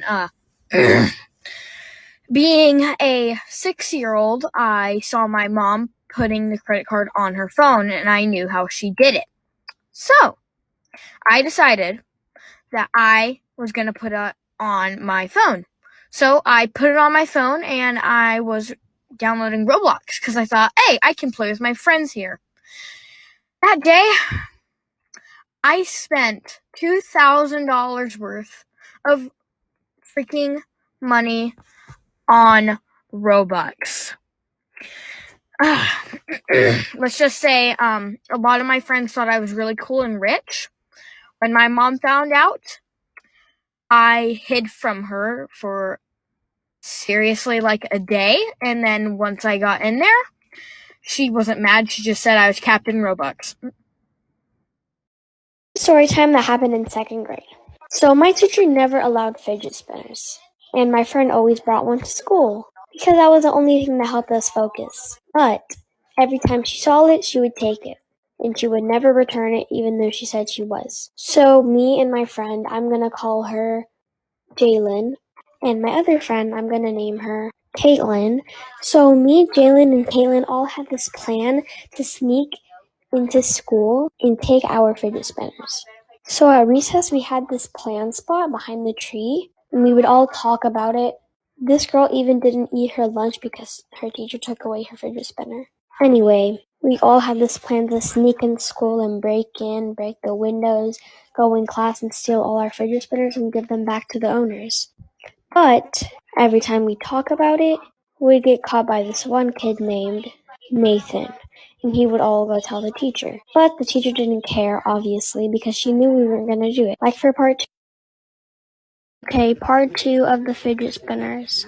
And being a 6-year-old, I saw my mom putting the credit card on her phone, and I knew how she did it. So I decided that I was going to put it on my phone. So I put it on my phone, and I was downloading Roblox because I thought, hey, I can play with my friends here. That day, I spent $2,000 worth of freaking money on Robux. Let's just say a lot of my friends thought I was really cool and rich. When my mom found out, I hid from her for seriously like a day, and then once I got in there, she wasn't mad. She just said I was Captain Robux. Story time that happened in 2nd grade. So my teacher never allowed fidget spinners, and my friend always brought one to school because that was the only thing that helped us focus. But every time she saw it, she would take it, and she would never return it even though she said she was. So me and my friend, I'm gonna call her Jalen, and my other friend, I'm gonna name her Caitlin. So me, Jalen, and Caitlin all had this plan to sneak into school and take our fidget spinners. So at recess, we had this plan spot behind the tree, and we would all talk about it. This girl even didn't eat her lunch because her teacher took away her fidget spinner. Anyway, we all had this plan to sneak in school and break the windows, go in class and steal all our fidget spinners and give them back to the owners. But every time we talk about it, we'd get caught by this one kid named Nathan, and he would all go tell the teacher. But the teacher didn't care, obviously, because she knew we weren't going to do it. Like for part 2. Okay, part 2 of the fidget spinners.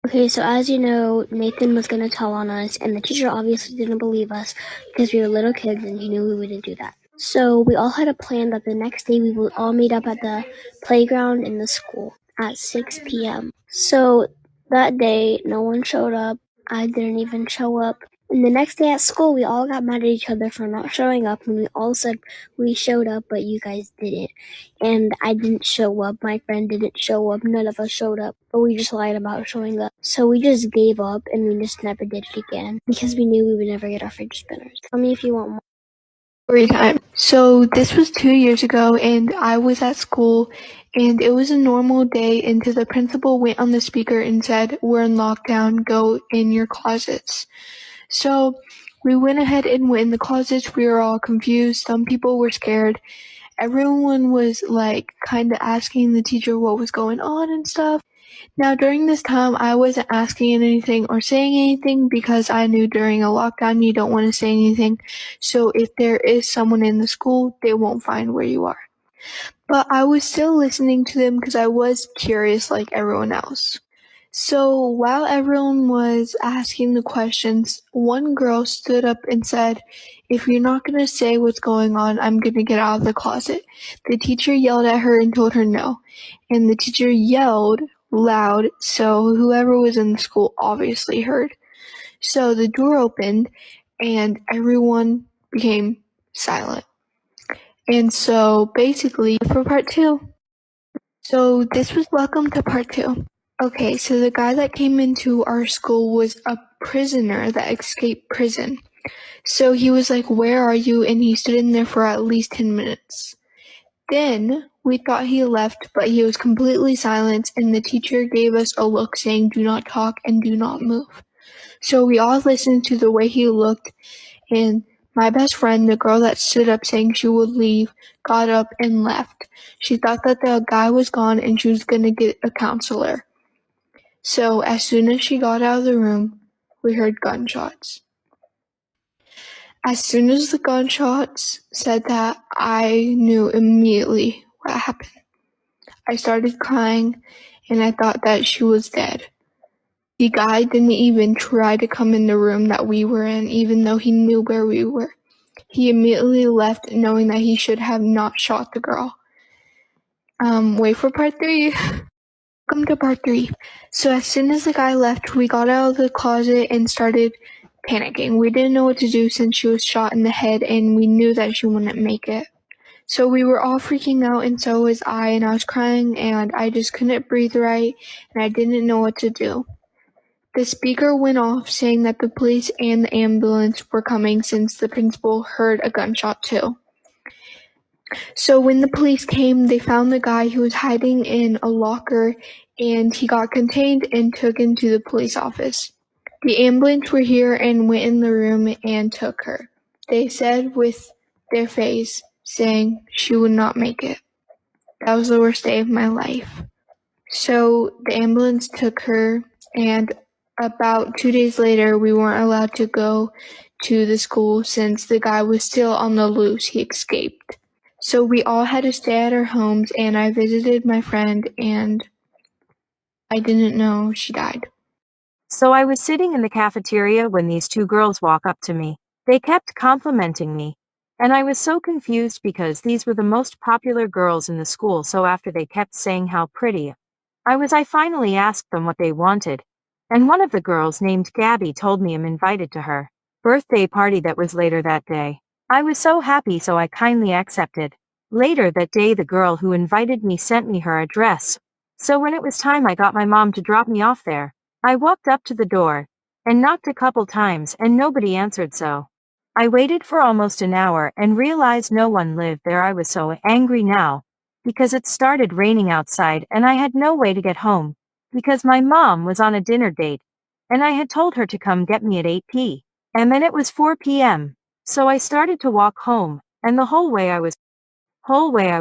Okay, so as you know, Nathan was going to tell on us, and the teacher obviously didn't believe us because we were little kids and he knew we wouldn't do that. So we all had a plan that the next day we would all meet up at the playground in the school at 6 p.m. So that day, no one showed up. I didn't even show up. And the next day at school, we all got mad at each other for not showing up, and we all said we showed up, but you guys didn't. And I didn't show up. My friend didn't show up. None of us showed up, but we just lied about showing up. So we just gave up, and we just never did it again because we knew we would never get our fidget spinners. Tell me if you want more. Story time. So this was 2 years ago, and I was at school, and it was a normal day until the principal went on the speaker and said, "We're in lockdown, go in your closets." So we went ahead and went in the closets. We were all confused. Some people were scared. Everyone was like kind of asking the teacher what was going on and stuff. Now during this time, I wasn't asking anything or saying anything because I knew during a lockdown you don't want to say anything. So if there is someone in the school, they won't find where you are. But I was still listening to them because I was curious like everyone else. So while everyone was asking the questions, one girl stood up and said, "If you're not going to say what's going on, I'm going to get out of the closet." The teacher yelled at her and told her no. And the teacher yelled loud, so whoever was in the school obviously heard. So the door opened and everyone became silent. And so basically for part 2. So this was welcome to part 2. Okay, so the guy that came into our school was a prisoner that escaped prison. So he was like, "Where are you?" And he stood in there for at least 10 minutes. Then we thought he left, but he was completely silent, and the teacher gave us a look saying, "Do not talk and do not move." So we all listened to the way he looked, and my best friend, the girl that stood up saying she would leave, got up and left. She thought that the guy was gone and she was going to get a counselor. So as soon as she got out of the room, we heard gunshots. As soon as the gunshots said that, I knew immediately what happened. I started crying, and I thought that she was dead. The guy didn't even try to come in the room that we were in, even though he knew where we were. He immediately left, knowing that he should have not shot the girl. Wait for part 3. Welcome to part 3. So as soon as the guy left, we got out of the closet and started panicking. We didn't know what to do since she was shot in the head, and we knew that she wouldn't make it. So we were all freaking out, and so was I, and I was crying, and I just couldn't breathe right, and I didn't know what to do. The speaker went off saying that the police and the ambulance were coming since the principal heard a gunshot too. So when the police came, they found the guy who was hiding in a locker, and he got contained and taken to the police office. The ambulance were here and went in the room and took her. They said with their face, saying she would not make it. That was the worst day of my life. So the ambulance took her, and about 2 days later, we weren't allowed to go to the school since the guy was still on the loose. He escaped. So we all had to stay at our homes, and I visited my friend, and I didn't know she died. So I was sitting in the cafeteria when these two girls walk up to me. They kept complimenting me, and I was so confused because these were the most popular girls in the school, so after they kept saying how pretty I finally asked them what they wanted, and one of the girls named Gabby told me I'm invited to her birthday party that was later that day. I was so happy, so I kindly accepted. Later that day the girl who invited me sent me her address, so when it was time I got my mom to drop me off there. I walked up to the door and knocked a couple times and nobody answered, so I waited for almost an hour and realized no one lived there. I was so angry now because it started raining outside and I had no way to get home because my mom was on a dinner date and I had told her to come get me at 8 p. And then it was 4 p.m. So I started to walk home and the whole way I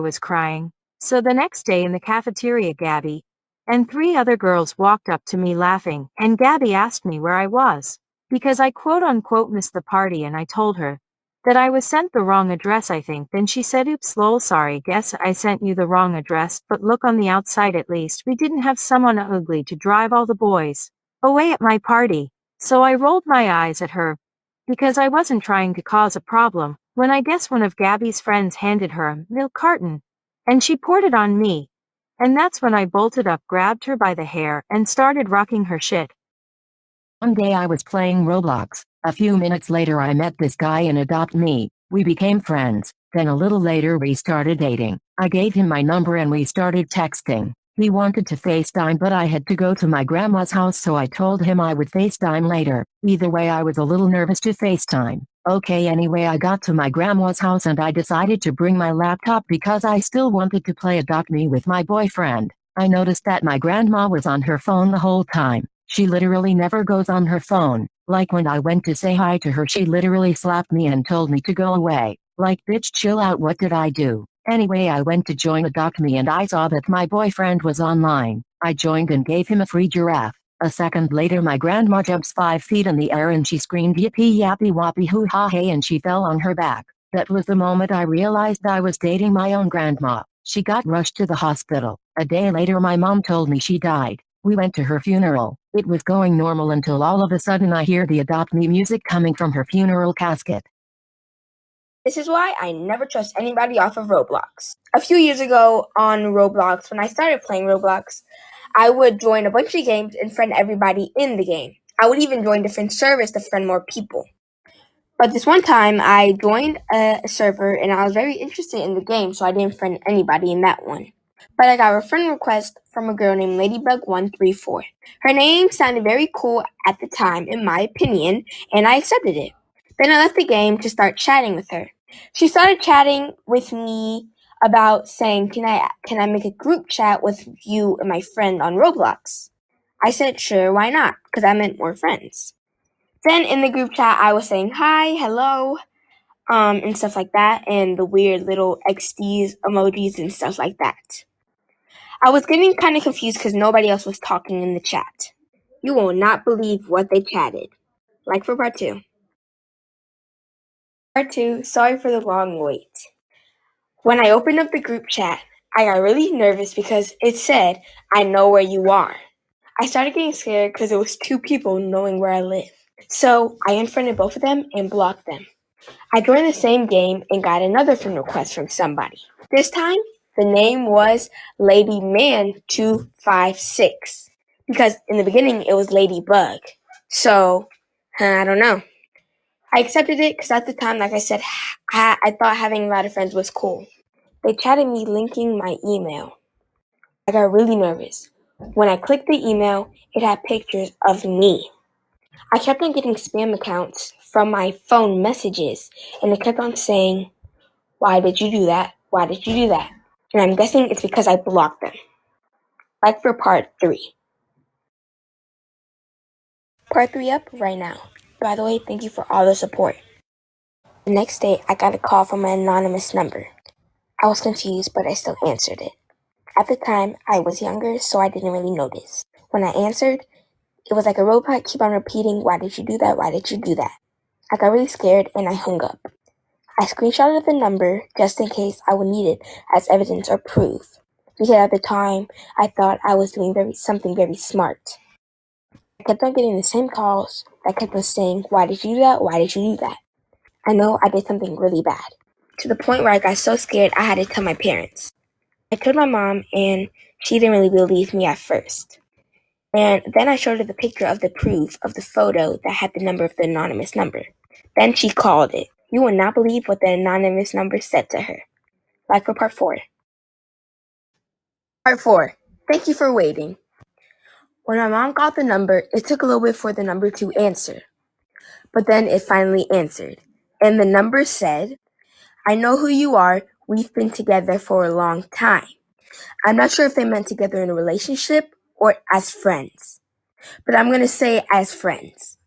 was crying. So the next day in the cafeteria, Gabby and three other girls walked up to me laughing, and Gabby asked me where I was, because I quote-unquote missed the party, and I told her that I was sent the wrong address, I think. Then she said, oops, lol, sorry, guess I sent you the wrong address, but look on the outside, at least we didn't have someone ugly to drive all the boys away at my party. So I rolled my eyes at her, because I wasn't trying to cause a problem, when I guess one of Gabby's friends handed her a milk carton, and she poured it on me. And that's when I bolted up, grabbed her by the hair, and started rocking her shit. One day I was playing Roblox. A few minutes later I met this guy and adopted me. We became friends. Then a little later we started dating. I gave him my number and we started texting. He wanted to FaceTime, but I had to go to my grandma's house, so I told him I would FaceTime later. Either way, I was a little nervous to FaceTime. Okay, anyway, I got to my grandma's house and I decided to bring my laptop because I still wanted to play Adopt Me with my boyfriend. I noticed that my grandma was on her phone the whole time. She literally never goes on her phone. Like when I went to say hi to her, she literally slapped me and told me to go away. Like, bitch, chill out, what did I do? Anyway, I went to join Adopt Me and I saw that my boyfriend was online. I joined and gave him a free giraffe. A second later my grandma jumps 5 feet in the air and she screamed yippee yappy wappy hoo ha hey, and she fell on her back. That was the moment I realized I was dating my own grandma. She got rushed to the hospital. A day later my mom told me she died. We went to her funeral. It was going normal until all of a sudden I hear the Adopt Me music coming from her funeral casket. This is why I never trust anybody off of Roblox. A few years ago on Roblox, when I started playing Roblox, I would join a bunch of games and friend everybody in the game. I would even join different servers to friend more people. But this one time, I joined a server and I was very interested in the game, so I didn't friend anybody in that one. But I got a friend request from a girl named Ladybug134. Her name sounded very cool at the time, in my opinion, and I accepted it. Then I left the game to start chatting with her. She started chatting with me about saying, can I make a group chat with you and my friend on Roblox? I said, sure, why not? Because I meant more friends. Then in the group chat, I was saying hi, hello, and stuff like that, and the weird little XDs emojis and stuff like that. I was getting kind of confused because nobody else was talking in the chat. You will not believe what they chatted. Like for part 2. Part 2, sorry for the long wait. When I opened up the group chat, I got really nervous because it said, I know where you are. I started getting scared because it was 2 people knowing where I live. So I unfriended both of them and blocked them. I joined the same game and got another friend request from somebody. This time, the name was LadyMan256 because in the beginning it was Ladybug. So, I don't know. I accepted it because at the time, like I said, I thought having a lot of friends was cool. They chatted me linking my email. I got really nervous. When I clicked the email, it had pictures of me. I kept on getting spam accounts from my phone messages, and it kept on saying, "Why did you do that? Why did you do that?" And I'm guessing it's because I blocked them. Like for part 3. Part 3 up right now. By the way, thank you for all the support. The next day, I got a call from an anonymous number. I was confused, but I still answered it. At the time, I was younger, so I didn't really notice. When I answered, it was like a robot keep on repeating, "Why did you do that? Why did you do that?" I got really scared and I hung up. I screenshotted the number just in case I would need it as evidence or proof, because at the time, I thought I was doing something very smart. I kept on getting the same calls that kept on saying, "Why did you do that? Why did you do that?" I know I did something really bad, to the point where I got so scared I had to tell my parents. I told my mom, and she didn't really believe me at first. And then I showed her the picture of the proof of the photo that had the number of the anonymous number. Then she called it. You will not believe what the anonymous number said to her. Like for part 4. Part 4. Thank you for waiting. When my mom got the number, it took a little bit for the number to answer. But then it finally answered. And the number said, "I know who you are. We've been together for a long time." I'm not sure if they meant together in a relationship or as friends. But I'm going to say as friends.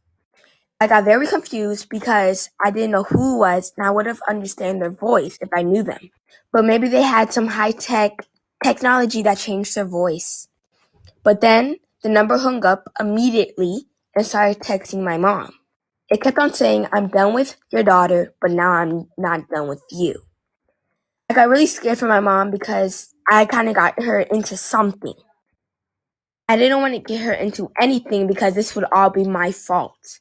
I got very confused because I didn't know who it was, and I would have understood their voice if I knew them. But maybe they had some high-tech technology that changed their voice. But then the number hung up immediately and started texting my mom. It kept on saying, "I'm done with your daughter, but now I'm not done with you." I got really scared for my mom because I kind of got her into something. I didn't want to get her into anything because this would all be my fault.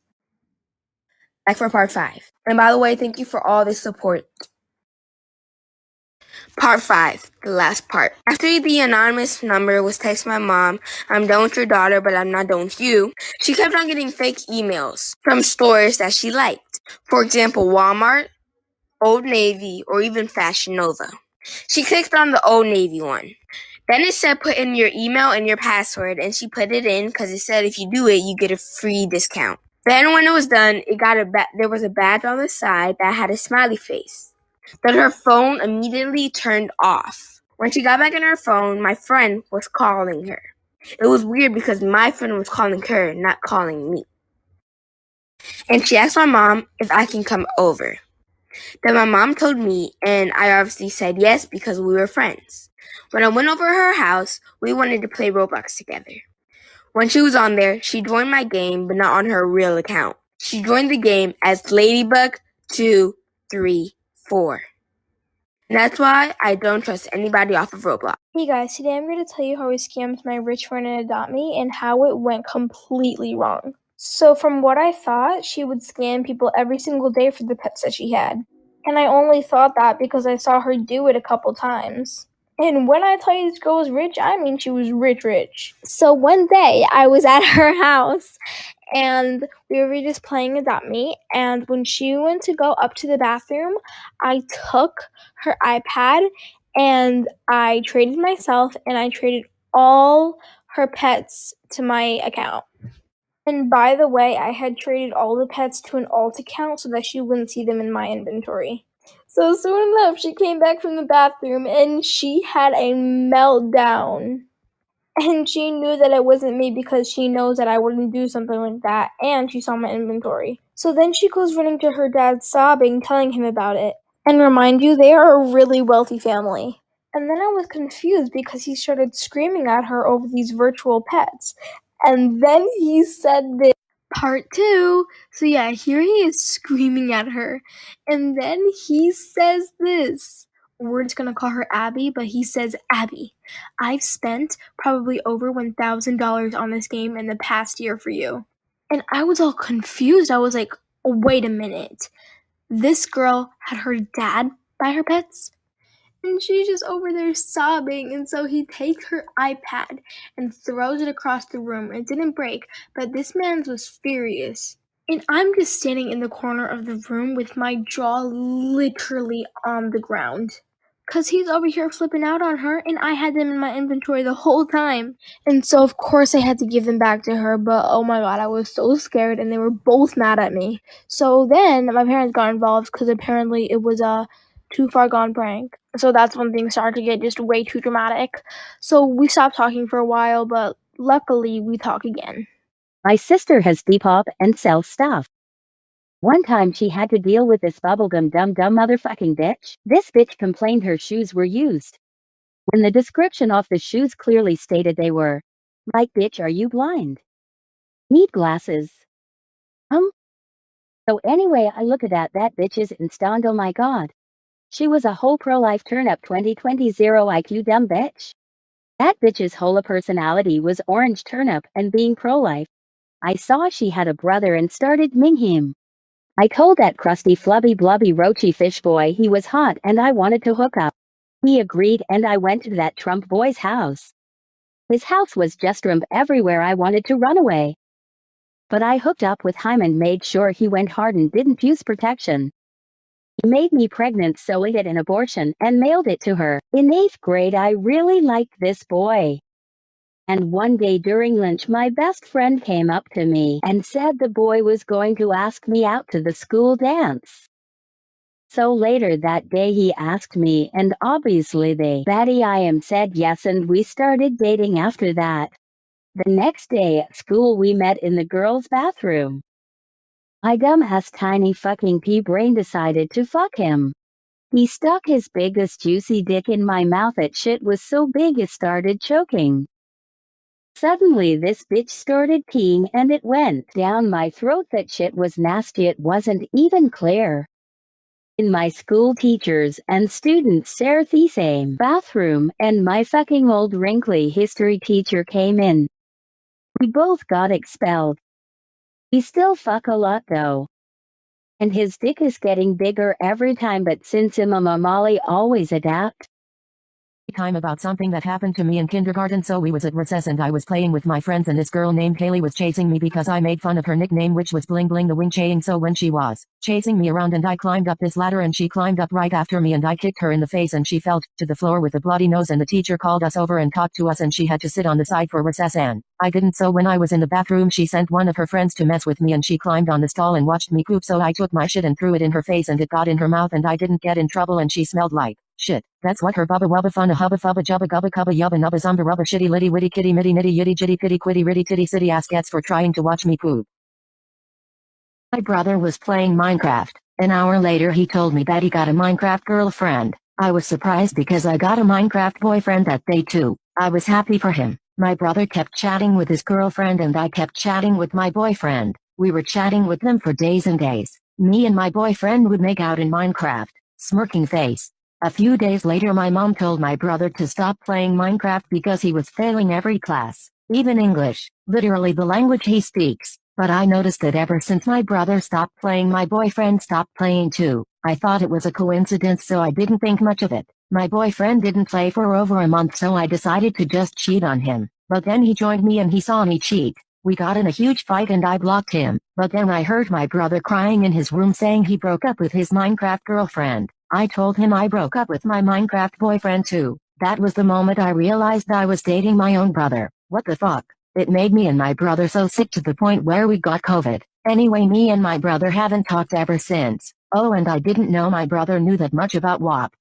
Like for part 5. And by the way, thank you for all the support. Part 5, the last part. After the anonymous number was texting my mom, "I'm done with your daughter, but I'm not done with you," she kept on getting fake emails from stores that she liked. For example, Walmart, Old Navy, or even Fashion Nova. She clicked on the Old Navy one. Then it said put in your email and your password, and she put it in because it said if you do it, you get a free discount. Then when it was done, there was a badge on the side that had a smiley face. Then her phone immediately turned off. When she got back on her phone, my friend was calling her. It was weird because my friend was calling her, not calling me. And she asked my mom if I can come over. Then my mom told me, and I obviously said yes because we were friends. When I went over to her house, we wanted to play Roblox together. When she was on there, she joined my game, but not on her real account. She joined the game as Ladybug234. And that's why I don't trust anybody off of Roblox. Hey guys, today I'm going to tell you how I scammed my rich friend and Adopt Me and how it went completely wrong. So from what I thought, she would scam people every single day for the pets that she had. And I only thought that because I saw her do it a couple times. And when I tell you this girl was rich, I mean she was rich. So one day, I was at her house, and we were just playing Adopt Me, and when she went to go up to the bathroom, I took her iPad, and I traded myself, and I traded all her pets to my account. And by the way, I had traded all the pets to an alt account so that she wouldn't see them in my inventory. So soon enough, she came back from the bathroom and she had a meltdown. And she knew that it wasn't me because she knows that I wouldn't do something like that, and she saw my inventory. So then she goes running to her dad sobbing, telling him about it. And remind you, they are a really wealthy family. And then I was confused because he started screaming at her over these virtual pets. And then he said this. Part 2. So yeah, here he is screaming at her. And then he says this. We're just gonna call her Abby, but he says, "Abby, I've spent probably over $1,000 on this game in the past year for you." And I was all confused. I was like, wait a minute. This girl had her dad buy her pets? And she's just over there sobbing, and so he takes her iPad and throws it across the room. It didn't break, but this man was furious. And I'm just standing in the corner of the room with my jaw literally on the ground. because he's over here flipping out on her, and I had them in my inventory the whole time. And so, of course, I had to give them back to her, but oh my god, I was so scared, and they were both mad at me. So then my parents got involved because apparently it was a too far gone prank. So that's when things started to get just way too dramatic. So we stopped talking for a while, but luckily we talk again. My sister has Depop and sells stuff. One time she had to deal with this bubblegum dumb motherfucking bitch. This bitch complained her shoes were used, when the description of the shoes clearly stated they were. Like, bitch, are you blind? Need glasses? So anyway, I look at that bitch's and stand, oh my god. She was a whole pro-life turn-up 2020 zero IQ dumb bitch. That bitch's whole personality was orange turnip and being pro-life. I saw she had a brother and started ming him. I told that crusty flubby blubby roachy fish boy he was hot and I wanted to hook up. He agreed and I went to that Trump boy's house. His house was just Trump everywhere. I wanted to run away. But I hooked up with him and made sure he went hard and didn't use protection. He made me pregnant, so I did an abortion and mailed it to her. In 8th grade, I really liked this boy. And one day during lunch, my best friend came up to me and said the boy was going to ask me out to the school dance. So later that day he asked me, and obviously I said yes, and we started dating after that. The next day at school we met in the girls' bathroom. My dumbass tiny fucking pea-brain decided to fuck him. He stuck his biggest juicy dick in my mouth. That shit was so big it started choking. Suddenly this bitch started peeing and it went down my throat. That shit was nasty. It wasn't even clear. In my school, teachers and students share the same bathroom, and my fucking old wrinkly history teacher came in. We both got expelled. We still fuck a lot though. And his dick is getting bigger every time, but since I'm a Molly always adapt. Time about something that happened to me in kindergarten. So we was at recess and I was playing with my friends and this girl named Haley was chasing me because I made fun of her nickname, which was Bling Bling the Wing Chaying. So when she was chasing me around and I climbed up this ladder and she climbed up right after me and I kicked her in the face and she fell to the floor with a bloody nose, and the teacher called us over and talked to us and she had to sit on the side for recess and I didn't. So when I was in the bathroom she sent one of her friends to mess with me and she climbed on the stall and watched me poop. So I took my shit and threw it in her face and it got in her mouth and I didn't get in trouble and she smelled like shit. That's what her bubba wubba funna hubba fubba jubba gubba cubba yubba nubba zumba rubba shitty litty witty kitty mitty nitty yitty jitty pitty quitty ritty titty city ass gets for trying to watch me poop. My brother was playing Minecraft. An hour later he told me that he got a Minecraft girlfriend. I was surprised because I got a Minecraft boyfriend that day too. I was happy for him. My brother kept chatting with his girlfriend and I kept chatting with my boyfriend. We were chatting with them for days and days. Me and my boyfriend would make out in Minecraft. Smirking face. A few days later my mom told my brother to stop playing Minecraft because he was failing every class, even English, literally the language he speaks. But I noticed that ever since my brother stopped playing, my boyfriend stopped playing too. I thought it was a coincidence, so I didn't think much of it. My boyfriend didn't play for over a month, so I decided to just cheat on him. But then he joined me and he saw me cheat. We got in a huge fight and I blocked him. But then I heard my brother crying in his room saying he broke up with his Minecraft girlfriend. I told him I broke up with my Minecraft boyfriend too. That was the moment I realized I was dating my own brother. What the fuck? It made me and my brother so sick to the point where we got COVID. Anyway, me and my brother haven't talked ever since. Oh, and I didn't know my brother knew that much about WAP.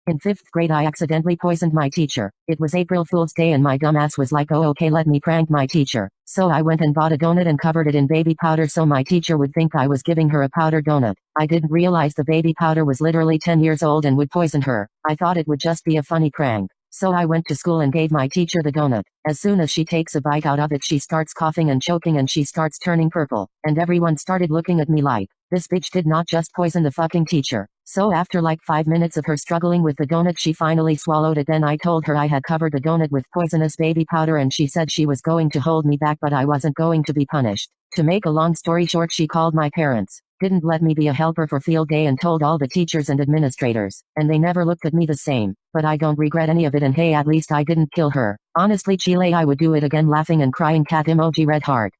In 5th grade I accidentally poisoned my teacher. It was April Fool's Day and my dumbass was like, oh okay, let me prank my teacher. So I went and bought a donut and covered it in baby powder so my teacher would think I was giving her a powdered donut. I didn't realize the baby powder was literally 10 years old and would poison her. I thought it would just be a funny prank. So I went to school and gave my teacher the donut. As soon as she takes a bite out of it she starts coughing and choking and she starts turning purple. And everyone started looking at me like, this bitch did not just poison the fucking teacher. So after like 5 minutes of her struggling with the donut she finally swallowed it. Then I told her I had covered the donut with poisonous baby powder and she said she was going to hold me back but I wasn't going to be punished. To make a long story short, she called my parents, didn't let me be a helper for field day and told all the teachers and administrators, and they never looked at me the same. But I don't regret any of it and hey, at least I didn't kill her. Honestly Chile, I would do it again. Laughing and crying cat emoji red heart.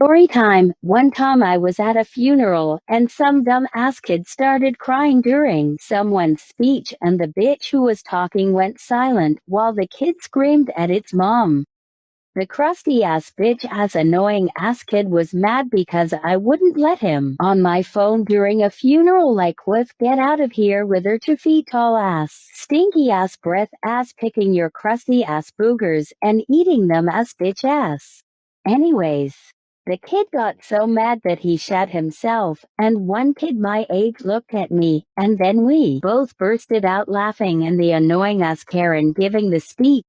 Story time. One time I was at a funeral and some dumb ass kid started crying during someone's speech and the bitch who was talking went silent while the kid screamed at its mom. The crusty ass bitch ass annoying ass kid was mad because I wouldn't let him on my phone during a funeral like with get out of here with her 2 feet tall ass, stinky ass breath ass picking your crusty ass boogers and eating them ass bitch ass. Anyways, the kid got so mad that he shat himself, and one kid my age looked at me, and then we both bursted out laughing and the annoying ass Karen giving the speech